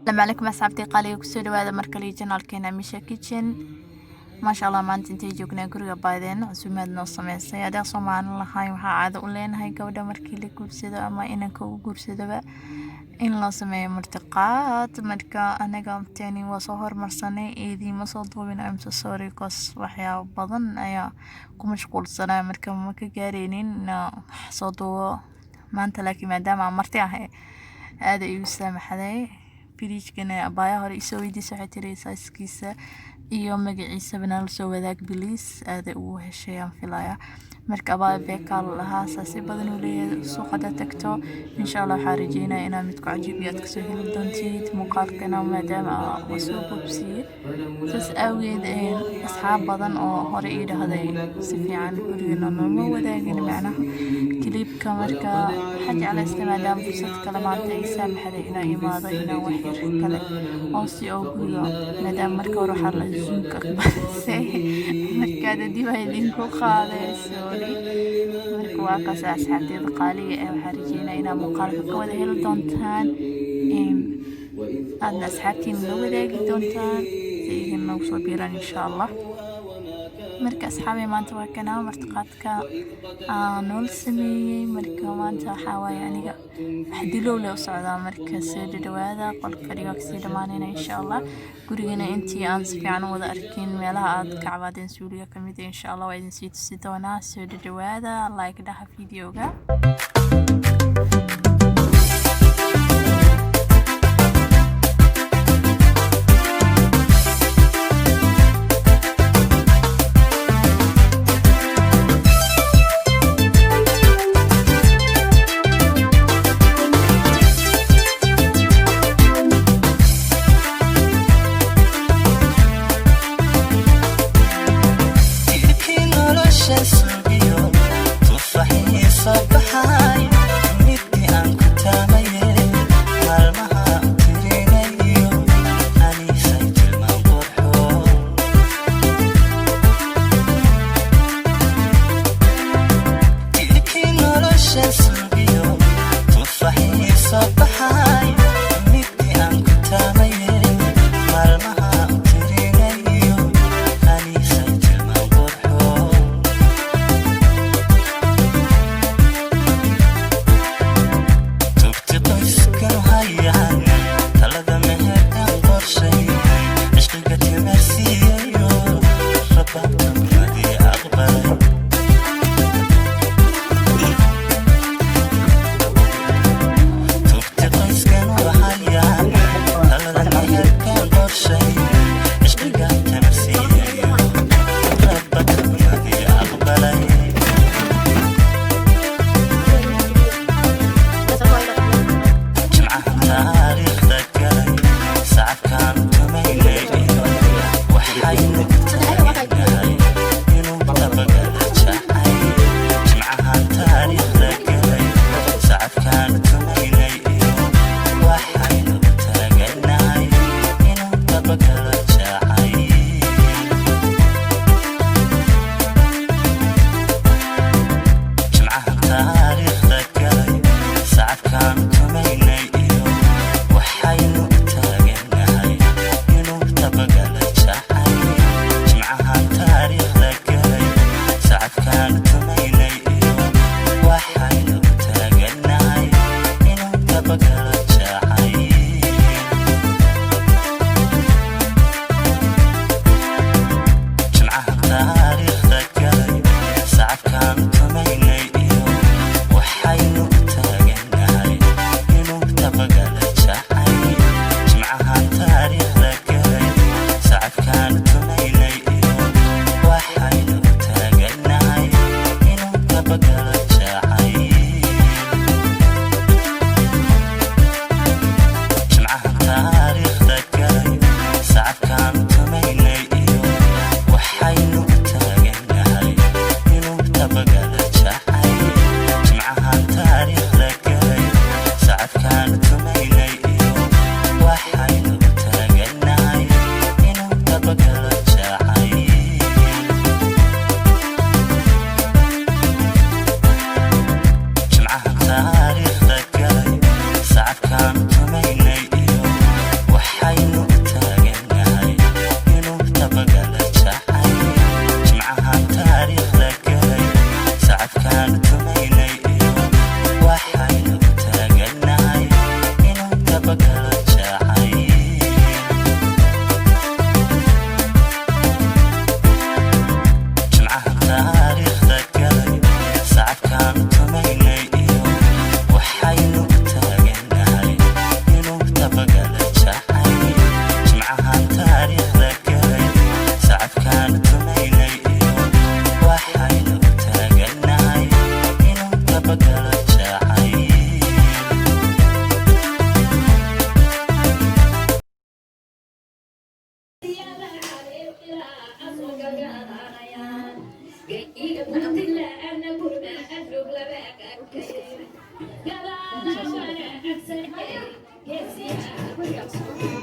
لما عليكم أصحابتي قالي وكسر هذا مركلي جنال كنا مشا كيتشن ما شاء الله ما أنت جوجنا قرية بايدين عزومات نص ميسي هذا صمان الله هاي وحاعد أولين هاي جودة مركلي كورسيدا أما إنك كورسيدا بقى إن لا سمي مرتقات مركا أنا قام تاني وصهر مرسني إيدي مصدو من أمس سوري قص وحيا بضن أيا كمشغول سنة مركا مكا جارينين صدو ما أنت لكن ما دام مرتاحة هذا يسامح هذا بيريجكنا أبايا هوري سويدي ساعتي سايسكيسا iyo magaciisabana la soo wadaag biliis aad uu hesheeyaan filaya marka abaa beekaal lahaa saasi badan uu leeyahay suuqada tagto insha Allah waxaan rajeynayaa inaad mid ku cajibiyaad ka soo heli doontid muuqaalkana maadaama uu soo gudbiyay sas awgeed asxaab badan oo hore ii dhahday si fiican gurigeena ma wadaagin macnaha kilibka marka xaj ala isticmaalaan fursad kale maanta ay saamaxday inay imaado inaan wax yar kale oo si oo guriga maadaama marka hore waxaa la zoomka qabsay marka dib ay idinku qaadayso marka waa kaas asxaabteeda qaaliga ee waxaan rajeynayaa inaad muuqaalka ka wada heli doontaan aadna asxaabtiin la wadaagi doontaan si idin nagu soo biiraan insha Allah marka asxaabay maanta waa kana martiqaadka nool sameeyay marka maanta waxa waay aniga xadilow leh u socdaa marka soo dhawaada qolka fadhiga kasii dhamaanayna insha Allah gurigana intii aan si fiican wada arkin meelaha aad ka cabaadeen suuliga kamid ah insha Allah waa idin sii tusi doonaa soo dhawaada like dhaha videoga Yes, yeah.